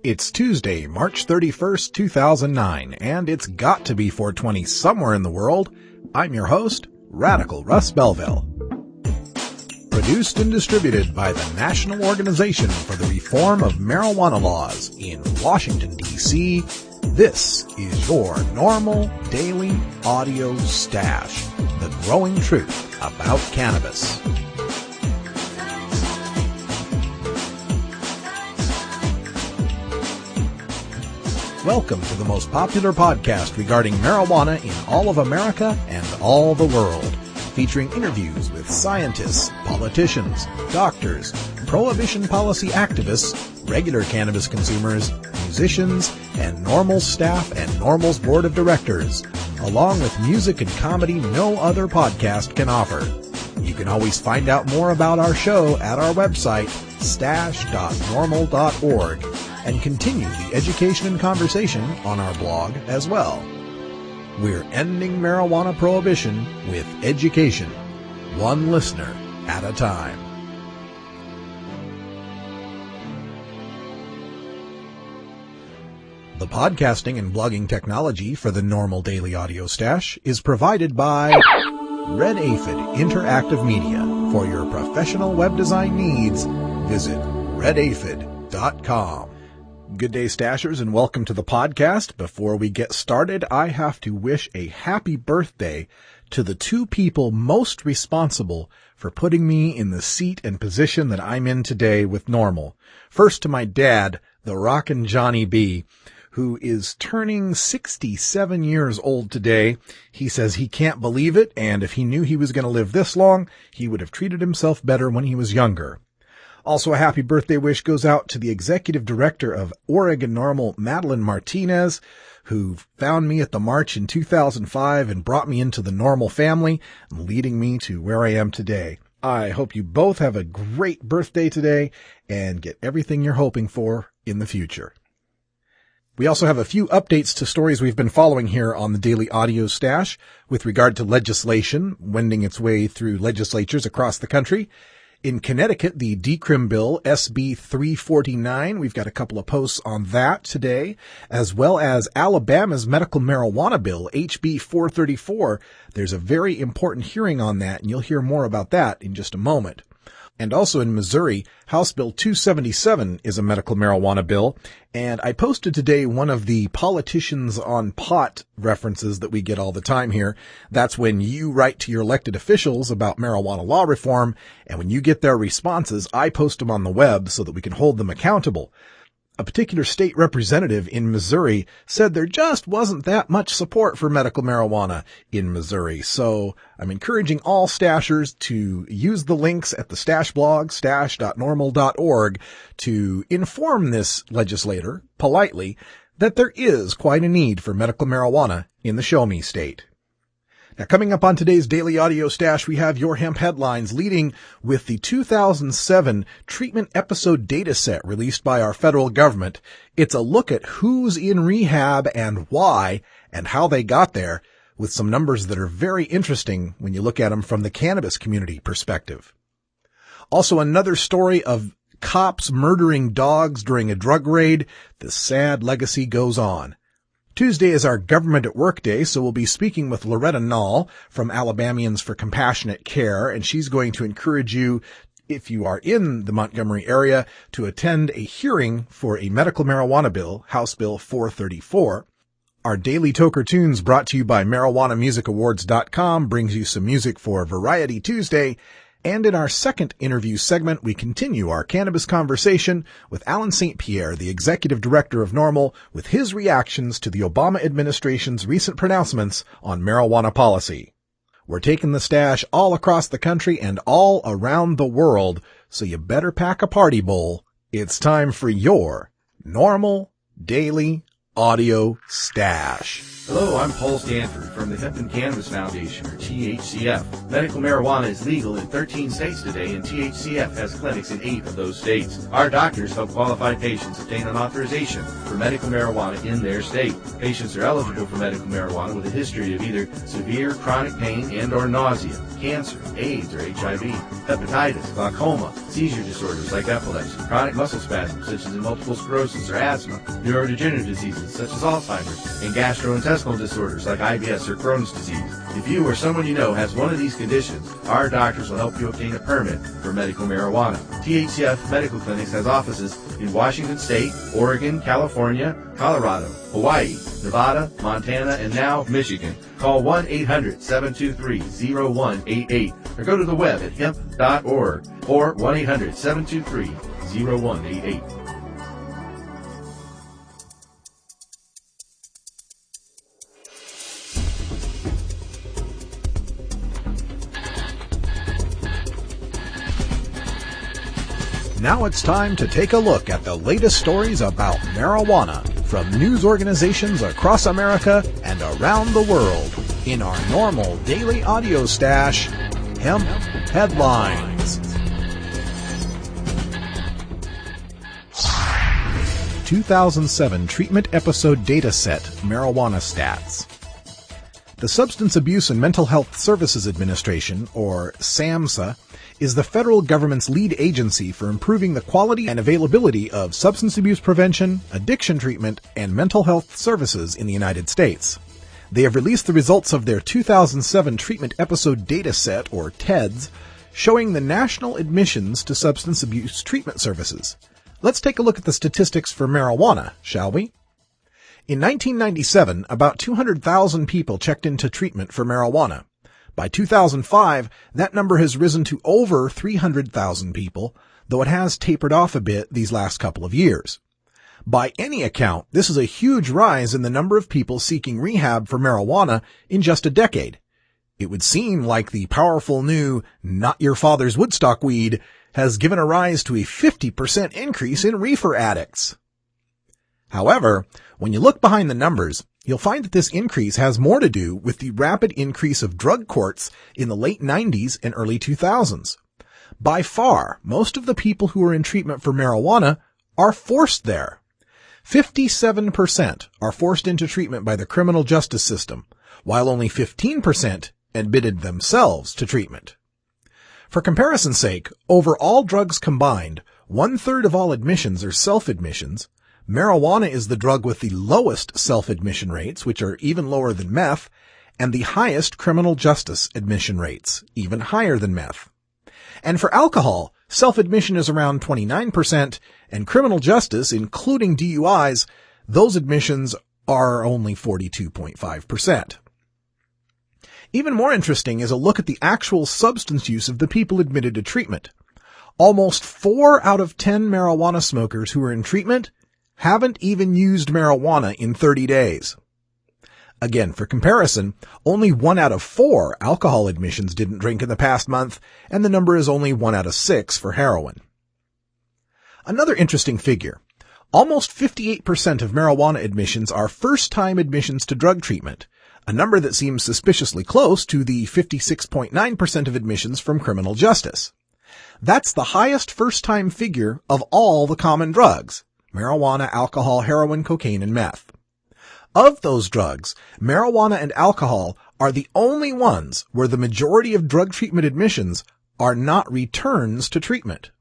It's Tuesday, March 31st, 2009, and it's got to be 420 somewhere in the world. I'm your host, Radical Russ Belville. Produced and distributed by the National Organization for the Reform of Marijuana Laws in Washington, D.C., this is your NORML Daily Audio Stash, the growing truth about cannabis. Welcome to the most popular podcast regarding marijuana in all of America and all the world, featuring interviews with scientists, politicians, doctors, prohibition policy activists, regular cannabis consumers, musicians, and NORML staff and NORML's board of directors, along with music and comedy no other podcast can offer. You can always find out more about our show at our website, stash.norml.org, and continue the education and conversation on our blog as well. We're ending marijuana prohibition with education, one listener at a time. The podcasting and blogging technology for the NORML Daily Audio Stash is provided by Red Aphid Interactive Media. For your professional web design needs, visit redaphid.com. Good day, Stashers, and welcome to the podcast. Before we get started, I have to wish a happy birthday to the two people most responsible for putting me in the seat and position that I'm in today with NORML. First to my dad, the Rockin' Johnny B., who is turning 67 years old today. He says he can't believe it, and if he knew he was going to live this long, he would have treated himself better when he was younger. Also, a happy birthday wish goes out to the executive director of Oregon NORML, Madeline Martinez, who found me at the march in 2005 and brought me into the NORML family, leading me to where I am today. I hope you both have a great birthday today and get everything you're hoping for in the future. We also have a few updates to stories we've been following here on the Daily Audio Stash with regard to legislation wending its way through legislatures across the country. In Connecticut, the decrim bill, SB 349, we've got a couple of posts on that today, as well as Alabama's medical marijuana bill, HB 434. There's a very important hearing on that, and you'll hear more about that in just a moment. And also in Missouri, House Bill 277 is a medical marijuana bill, and I posted today one of the politicians on pot references that we get all the time here. That's when you write to your elected officials about marijuana law reform, and when you get their responses, I post them on the web so that we can hold them accountable. A particular state representative in Missouri said there just wasn't that much support for medical marijuana in Missouri. So I'm encouraging all stashers to use the links at the stash blog, stash.norml.org, to inform this legislator politely that there is quite a need for medical marijuana in the Show Me state. Now, coming up on today's Daily Audio Stash, we have your hemp headlines, leading with the 2007 treatment episode data set released by our federal government. It's a look at who's in rehab and why and how they got there, with some numbers that are very interesting when you look at them from the cannabis community perspective. Also, another story of cops murdering dogs during a drug raid. The sad legacy goes on. Tuesday is our Government at Work Day, so we'll be speaking with Loretta Nall from Alabamians for Compassionate Care, and she's going to encourage you, if you are in the Montgomery area, to attend a hearing for a medical marijuana bill, House Bill 434. Our Daily Toker Tunes, brought to you by MarijuanaMusicAwards.com, brings you some music for Variety Tuesday. And in our second interview segment, we continue our cannabis conversation with Alan St. Pierre, the executive director of NORML, with his reactions to the Obama administration's recent pronouncements on marijuana policy. We're taking the stash all across the country and all around the world, so you better pack a party bowl. It's time for your NORML Daily Audio Stash. Hello, I'm Paul Stanford from the Hemp and Cannabis Foundation, or THCF. Medical marijuana is legal in 13 states today, and THCF has clinics in 8 of those states. Our doctors help qualified patients obtain an authorization for medical marijuana in their state. Patients are eligible for medical marijuana with a history of either severe chronic pain and or nausea, cancer, AIDS or HIV, hepatitis, glaucoma, seizure disorders like epilepsy, chronic muscle spasms such as in multiple sclerosis or asthma, neurodegenerative diseases such as Alzheimer's, and gastrointestinal disorders like IBS or Crohn's disease. If you or someone you know has one of these conditions, our doctors will help you obtain a permit for medical marijuana. THCF Medical Clinics has offices in Washington State, Oregon, California, Colorado, Hawaii, Nevada, Montana, and now Michigan. Call 1-800-723-0188 or go to the web at hemp.org or 1-800-723-0188. Now it's time to take a look at the latest stories about marijuana from news organizations across America and around the world in our NORML daily audio stash, Hemp Headlines. 2007 Treatment Episode Data Set Marijuana Stats. The Substance Abuse and Mental Health Services Administration, or SAMHSA, is the federal government's lead agency for improving the quality and availability of substance abuse prevention, addiction treatment, and mental health services in the United States. They have released the results of their 2007 Treatment Episode Data Set, or TEDS, showing the national admissions to substance abuse treatment services. Let's take a look at the statistics for marijuana, shall we? In 1997, about 200,000 people checked into treatment for marijuana. By 2005, that number has risen to over 300,000 people, though it has tapered off a bit these last couple of years. By any account, this is a huge rise in the number of people seeking rehab for marijuana in just a decade. It would seem like the powerful new, not your father's Woodstock weed has given a rise to a 50% increase in reefer addicts. However, when you look behind the numbers, you'll find that this increase has more to do with the rapid increase of drug courts in the late 90s and early 2000s. By far, most of the people who are in treatment for marijuana are forced there. 57% are forced into treatment by the criminal justice system, while only 15% admitted themselves to treatment. For comparison's sake, over all drugs combined, 1/3 of all admissions are self-admissions. Marijuana is the drug with the lowest self-admission rates, which are even lower than meth, and the highest criminal justice admission rates, even higher than meth. And for alcohol, self-admission is around 29%, and criminal justice, including DUIs, those admissions are only 42.5%. Even more interesting is a look at the actual substance use of the people admitted to treatment. Almost 4 out of 10 marijuana smokers who are in treatment haven't even used marijuana in 30 days. Again, for comparison, only 1 out of 4 alcohol admissions didn't drink in the past month, and the number is only 1 out of 6 for heroin. Another interesting figure. Almost 58% of marijuana admissions are first-time admissions to drug treatment, a number that seems suspiciously close to the 56.9% of admissions from criminal justice. That's the highest first-time figure of all the common drugs: marijuana, alcohol, heroin, cocaine, and meth. Of those drugs, marijuana and alcohol are the only ones where the majority of drug treatment admissions are not returns to treatment.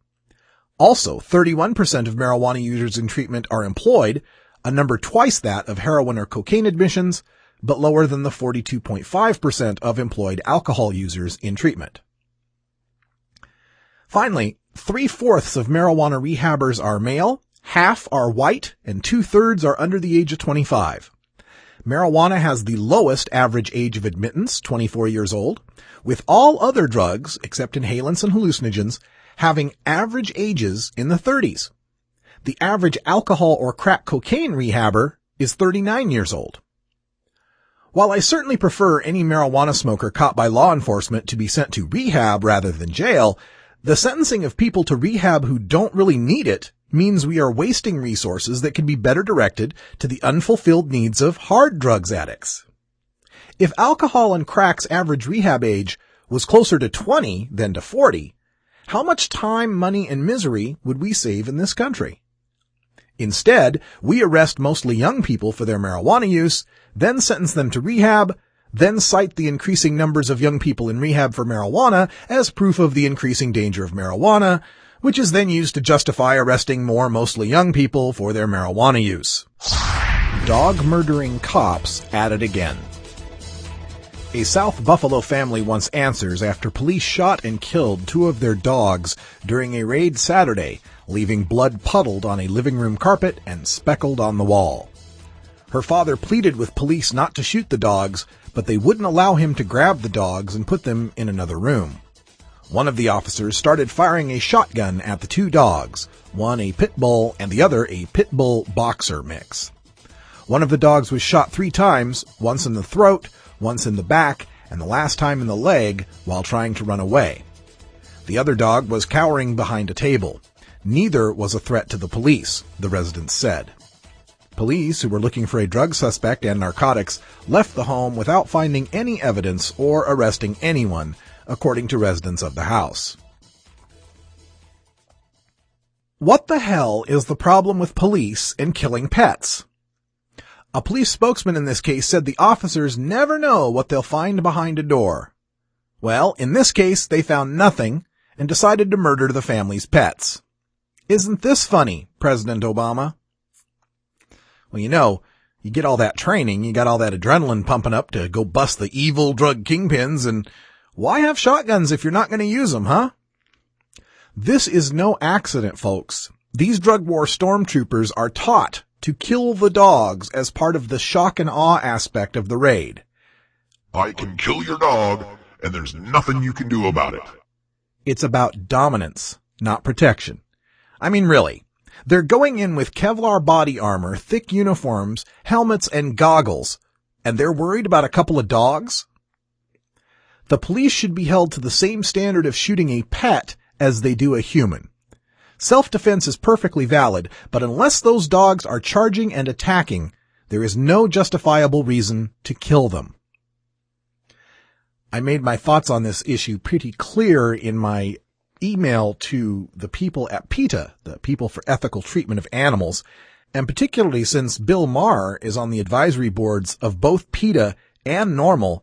Also, 31% of marijuana users in treatment are employed, a number twice that of heroin or cocaine admissions, but lower than the 42.5% of employed alcohol users in treatment. Finally, 3/4 of marijuana rehabbers are male, half are white, and 2/3 are under the age of 25. Marijuana has the lowest average age of admittance, 24 years old, with all other drugs, except inhalants and hallucinogens, having average ages in the 30s. The average alcohol or crack cocaine rehabber is 39 years old. While I certainly prefer any marijuana smoker caught by law enforcement to be sent to rehab rather than jail, the sentencing of people to rehab who don't really need it means we are wasting resources that could be better directed to the unfulfilled needs of hard drugs addicts. If alcohol and crack's average rehab age was closer to 20 than to 40, how much time, money, and misery would we save in this country? Instead, we arrest mostly young people for their marijuana use, then sentence them to rehab, then cite the increasing numbers of young people in rehab for marijuana as proof of the increasing danger of marijuana, which is then used to justify arresting more mostly young people for their marijuana use. Dog-murdering cops at it again. A South Buffalo family once answers after police shot and killed two of their dogs during a raid Saturday, leaving blood puddled on a living room carpet and speckled on the wall. Her father pleaded with police not to shoot the dogs, but they wouldn't allow him to grab the dogs and put them in another room. One of the officers started firing a shotgun at the two dogs, one a pit bull and the other a pit bull boxer mix. One of the dogs was shot 3 times, once in the throat, once in the back, and the last time in the leg while trying to run away. The other dog was cowering behind a table. Neither was a threat to the police, the residents said. Police, who were looking for a drug suspect and narcotics, left the home without finding any evidence or arresting anyone, according to residents of the house. What the hell is the problem with police and killing pets? A police spokesman in this case said the officers never know what they'll find behind a door. Well, in this case, they found nothing and decided to murder the family's pets. Isn't this funny, President Obama? Well, you get all that training, you got all that adrenaline pumping up to go bust the evil drug kingpins, and why have shotguns if you're not going to use them, huh? This is no accident, folks. These drug war stormtroopers are taught to kill the dogs as part of the shock and awe aspect of the raid. I can kill your dog, and there's nothing you can do about it. It's about dominance, not protection. I mean, really. They're going in with Kevlar body armor, thick uniforms, helmets, and goggles, and they're worried about a couple of dogs? The police should be held to the same standard of shooting a pet as they do a human. Self-defense is perfectly valid, but unless those dogs are charging and attacking, there is no justifiable reason to kill them. I made my thoughts on this issue pretty clear in my email to the people at PETA, the People for Ethical Treatment of Animals, and particularly since Bill Maher is on the advisory boards of both PETA and NORML,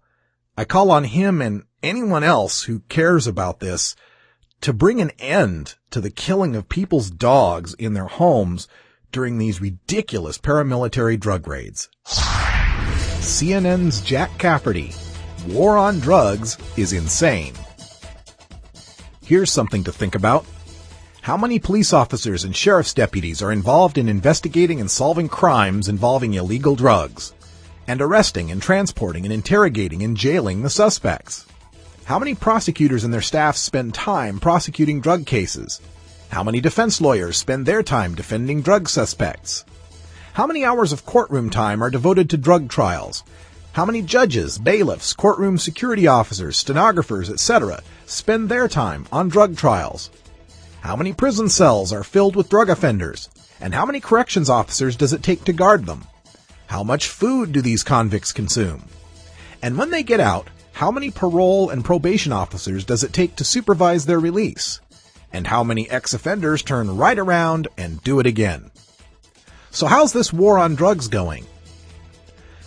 I call on him and anyone else who cares about this to bring an end to the killing of people's dogs in their homes during these ridiculous paramilitary drug raids. CNN's Jack Cafferty, war on drugs is insane. Here's something to think about. How many police officers and sheriff's deputies are involved in investigating and solving crimes involving illegal drugs, and arresting and transporting and interrogating and jailing the suspects? How many prosecutors and their staffs spend time prosecuting drug cases? How many defense lawyers spend their time defending drug suspects? How many hours of courtroom time are devoted to drug trials? How many judges, bailiffs, courtroom security officers, stenographers, etc. spend their time on drug trials? How many prison cells are filled with drug offenders? And how many corrections officers does it take to guard them? How much food do these convicts consume? And when they get out, how many parole and probation officers does it take to supervise their release? And how many ex-offenders turn right around and do it again? So how's this war on drugs going?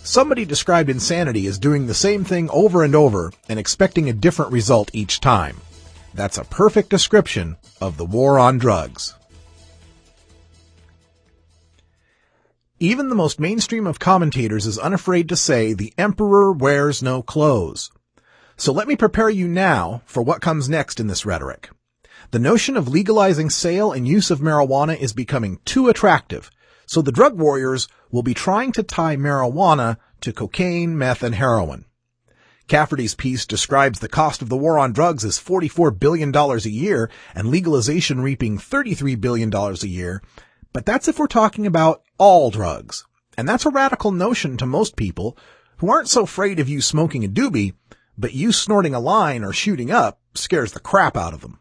Somebody described insanity as doing the same thing over and over and expecting a different result each time. That's a perfect description of the war on drugs. Even the most mainstream of commentators is unafraid to say the emperor wears no clothes. So let me prepare you now for what comes next in this rhetoric. The notion of legalizing sale and use of marijuana is becoming too attractive, so the drug warriors will be trying to tie marijuana to cocaine, meth, and heroin. Cafferty's piece describes the cost of the war on drugs as $44 billion a year and legalization reaping $33 billion a year, but that's if we're talking about all drugs. And that's a radical notion to most people who aren't so afraid of you smoking a doobie, but you snorting a line or shooting up scares the crap out of them.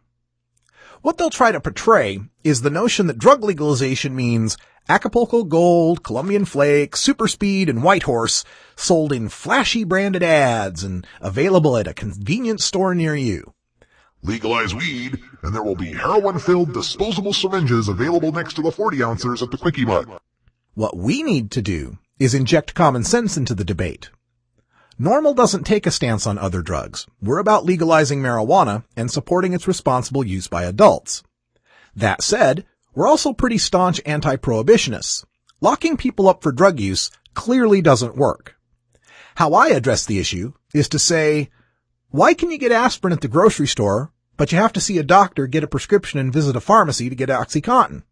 What they'll try to portray is the notion that drug legalization means Acapulco Gold, Colombian Flake, Super Speed, and White Horse sold in flashy branded ads and available at a convenience store near you. Legalize weed, and there will be heroin-filled disposable syringes available next to the 40 ounces at the Quickie Mart. What we need to do is inject common sense into the debate. NORML doesn't take a stance on other drugs. We're about legalizing marijuana and supporting its responsible use by adults. That said, we're also pretty staunch anti-prohibitionists. Locking people up for drug use clearly doesn't work. How I address the issue is to say, why can you get aspirin at the grocery store, but you have to see a doctor, get a prescription, and visit a pharmacy to get OxyContin?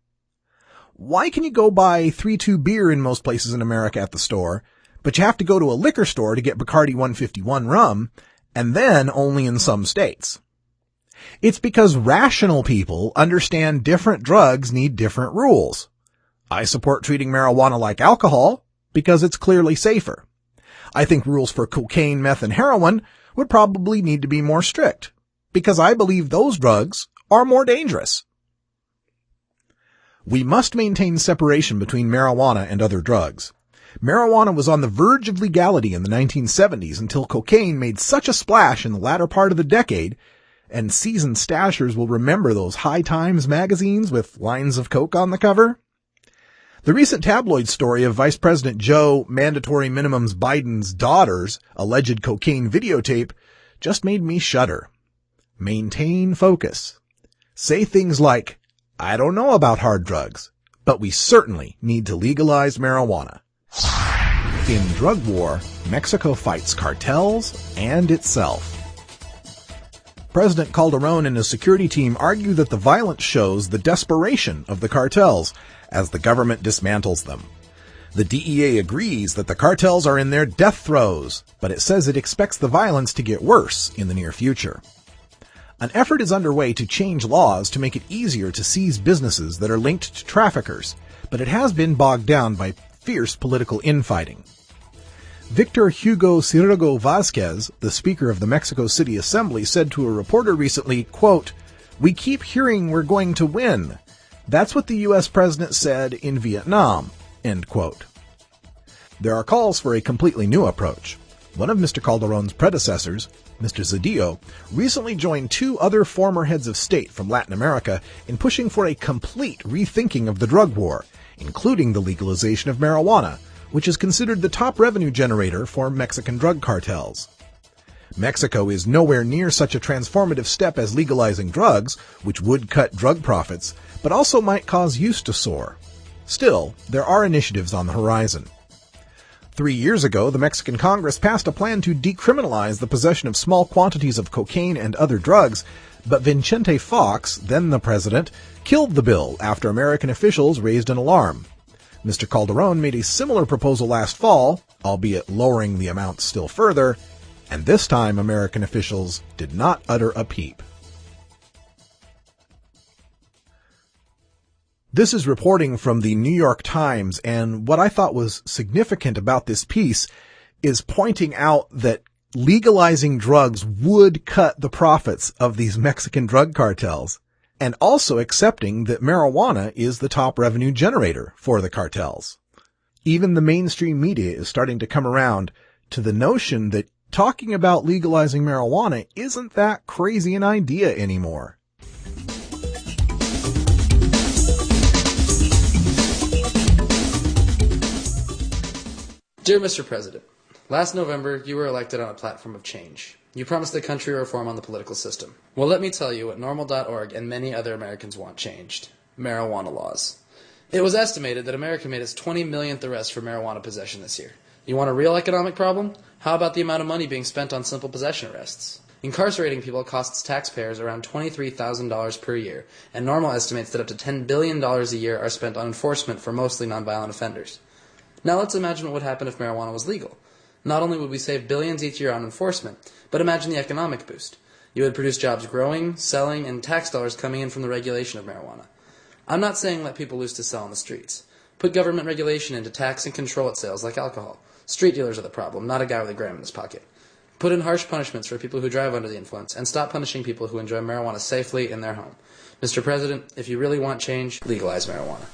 Why can you go buy 3-2 beer in most places in America at the store, but you have to go to a liquor store to get Bacardi 151 rum, and then only in some states? It's because rational people understand different drugs need different rules. I support treating marijuana like alcohol because it's clearly safer. I think rules for cocaine, meth, and heroin would probably need to be more strict because I believe those drugs are more dangerous. We must maintain separation between marijuana and other drugs. Marijuana was on the verge of legality in the 1970s until cocaine made such a splash in the latter part of the decade, and seasoned stashers will remember those High Times magazines with lines of coke on the cover. The recent tabloid story of Vice President Joe Mandatory Minimums Biden's daughter's alleged cocaine videotape just made me shudder. Maintain focus. Say things like, I don't know about hard drugs, but we certainly need to legalize marijuana. In drug war, Mexico fights cartels and itself. President Calderon and his security team argue that the violence shows the desperation of the cartels as the government dismantles them. The DEA agrees that the cartels are in their death throes, but it says it expects the violence to get worse in the near future. An effort is underway to change laws to make it easier to seize businesses that are linked to traffickers, but it has been bogged down by fierce political infighting. Victor Hugo Ciruego Vázquez, the Speaker of the Mexico City Assembly, said to a reporter recently, quote, "We keep hearing we're going to win. That's what the U.S. President said in Vietnam," end quote. There are calls for a completely new approach. One of Mr. Calderon's predecessors, Mr. Zedillo, recently joined two other former heads of state from Latin America in pushing for a complete rethinking of the drug war, including the legalization of marijuana, which is considered the top revenue generator for Mexican drug cartels. Mexico is nowhere near such a transformative step as legalizing drugs, which would cut drug profits, but also might cause use to soar. Still, there are initiatives on the horizon. 3 years ago, the Mexican Congress passed a plan to decriminalize the possession of small quantities of cocaine and other drugs, but Vicente Fox, then the president, killed the bill after American officials raised an alarm. Mr. Calderon made a similar proposal last fall, albeit lowering the amount still further, and this time American officials did not utter a peep. This is reporting from the New York Times, and what I thought was significant about this piece is pointing out that legalizing drugs would cut the profits of these Mexican drug cartels, and also accepting that marijuana is the top revenue generator for the cartels. Even the mainstream media is starting to come around to the notion that talking about legalizing marijuana isn't that crazy an idea anymore. Dear Mr. President, last November you were elected on a platform of change. You promised the country reform on the political system. Well, let me tell you what NORML.org and many other Americans want changed. Marijuana laws. It was estimated that America made its 20 millionth arrest for marijuana possession this year. You want a real economic problem? How about the amount of money being spent on simple possession arrests? Incarcerating people costs taxpayers around $23,000 per year, and NORML estimates that up to $10 billion a year are spent on enforcement for mostly nonviolent offenders. Now let's imagine what would happen if marijuana was legal. Not only would we save billions each year on enforcement, but imagine the economic boost. You would produce jobs growing, selling, and tax dollars coming in from the regulation of marijuana. I'm not saying let people loose to sell on the streets. Put government regulation in to tax and control its sales like alcohol. Street dealers are the problem, not a guy with a gram in his pocket. Put in harsh punishments for people who drive under the influence, and stop punishing people who enjoy marijuana safely in their home. Mr. President, if you really want change, legalize marijuana.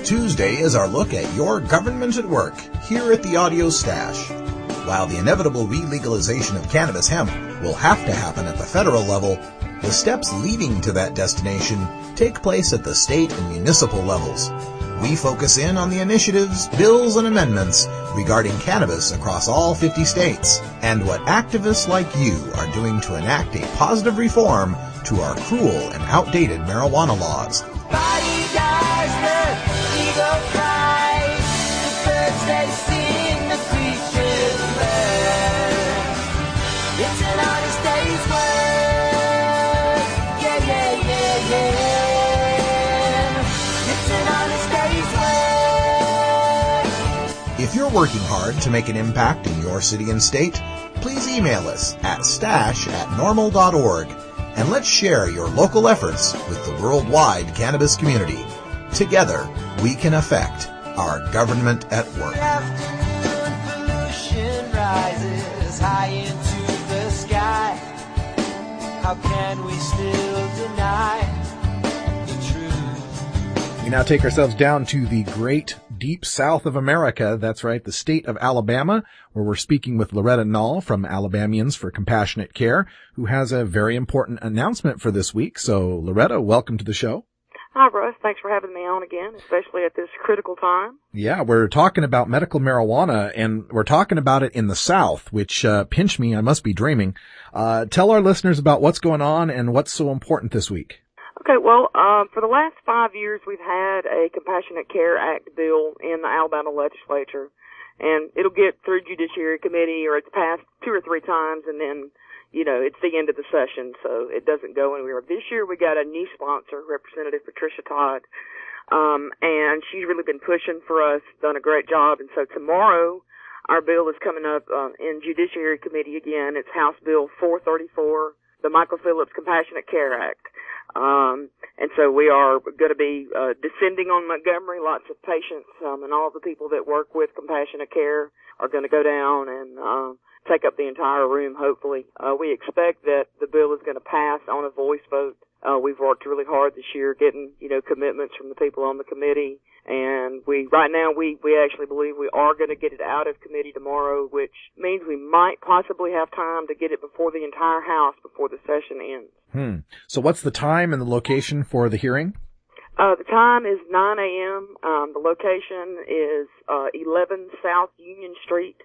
Tuesday is our look at your government at work here at the Audio Stash. While the inevitable re-legalization of cannabis hemp will have to happen at the federal level, the steps leading to that destination take place at the state and municipal levels. We focus in on the initiatives, bills, and amendments regarding cannabis across all 50 states, and what activists like you are doing to enact a positive reform to our cruel and outdated marijuana laws. If you're working hard to make an impact in your city and state, please email us at stash@normal.org and let's share your local efforts with the worldwide cannabis community. Together, we can affect our government at work. Pollution rises high into the sky. How can we still deny the truth? We now take ourselves down to the great deep south of America. That's right, the state of Alabama, where we're speaking with Loretta Null from Alabamians for Compassionate Care, who has a very important announcement for this week. So, Loretta, welcome to the show. Hi, Russ. Thanks for having me on again, especially at this critical time. Yeah, we're talking about medical marijuana, and we're talking about it in the South, which, pinch me, I must be dreaming. Tell our listeners about what's going on and what's so important this week. Okay, well, for the last 5 years, we've had a Compassionate Care Act bill in the Alabama legislature, and it'll get through Judiciary Committee, or it's passed 2 or 3 times, and then, you know, it's the end of the session, so it doesn't go anywhere. This year, we got a new sponsor, Representative Patricia Todd, and she's really been pushing for us, done a great job, and so tomorrow, our bill is coming up in Judiciary Committee again. It's House Bill 434, the Michael Phillips Compassionate Care Act. And so we are going to be descending on Montgomery. Lots of patients and all the people that work with Compassionate Care are going to go down and take up the entire room, hopefully. We expect that the bill is going to pass on a voice vote. We've worked really hard this year getting, you know, commitments from the people on the committee. And right now we actually believe we are going to get it out of committee tomorrow, which means we might possibly have time to get it before the entire House before the session ends. So what's the time and the location for the hearing? The time is 9 a.m. The location is 11 South Union Street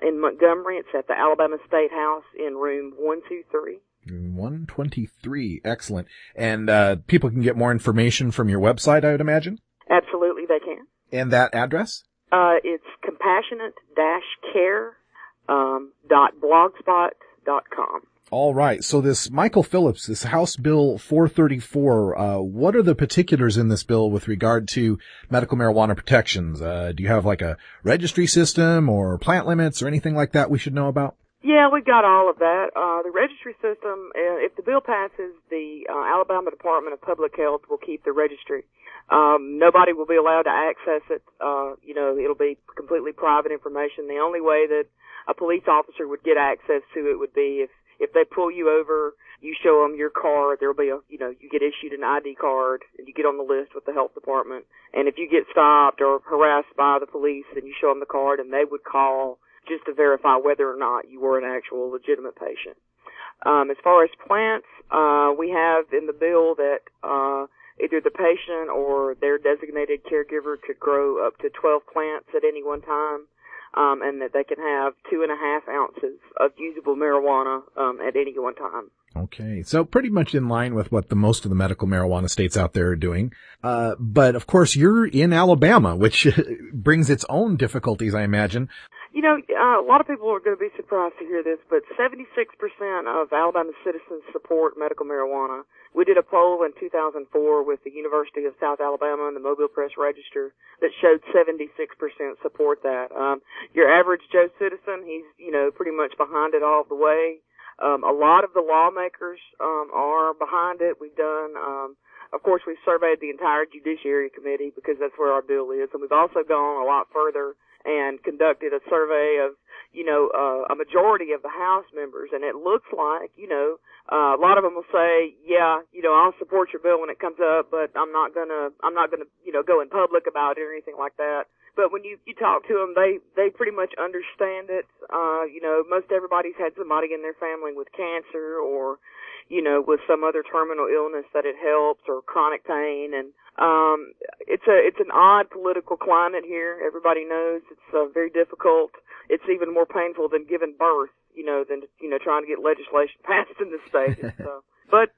in Montgomery. It's at the Alabama State House in room 123. 123. Excellent. And people can get more information from your website, I would imagine? Absolutely, they can. And that address? It's compassionate-care.blogspot.com. All right. So this Michael Phillips, this House Bill 434, what are the particulars in this bill with regard to medical marijuana protections? Do you have like a registry system or plant limits or anything like that we should know about? Yeah, we've got all of that. The registry system, if the bill passes, the Alabama Department of Public Health will keep the registry. Nobody will be allowed to access it. You know, it'll be completely private information. The only way that a police officer would get access to it would be if they pull you over, you show them your card, there'll be you get issued an ID card, and you get on the list with the health department. And if you get stopped or harassed by the police, then you show them the card, and they would call just to verify whether or not you were an actual legitimate patient. As far as plants, we have in the bill that either the patient or their designated caregiver could grow up to 12 plants at any one time. And that they can have 2.5 ounces of usable marijuana at any one time. Okay, so pretty much in line with what most of the medical marijuana states out there are doing. But of course, you're in Alabama, which brings its own difficulties, I imagine. You know, a lot of people are going to be surprised to hear this, but 76% of Alabama citizens support medical marijuana. We did a poll in 2004 with the University of South Alabama and the Mobile Press Register that showed 76% support that. Your average Joe citizen, he's, you know, pretty much behind it all the way. A lot of the lawmakers are behind it. We've done, of course, we've surveyed the entire Judiciary Committee because that's where our bill is, and we've also gone a lot further and conducted a survey of, a majority of the House members, and it looks like, a lot of them will say, yeah, I'll support your bill when it comes up, but I'm not gonna, go in public about it or anything like that. But when you talk to them, they pretty much understand it. Most everybody's had somebody in their family with cancer or, with some other terminal illness that it helps, or chronic pain. And it's an odd political climate here. Everybody knows it's very difficult. It's even more painful than giving birth, than trying to get legislation passed in this state. So, but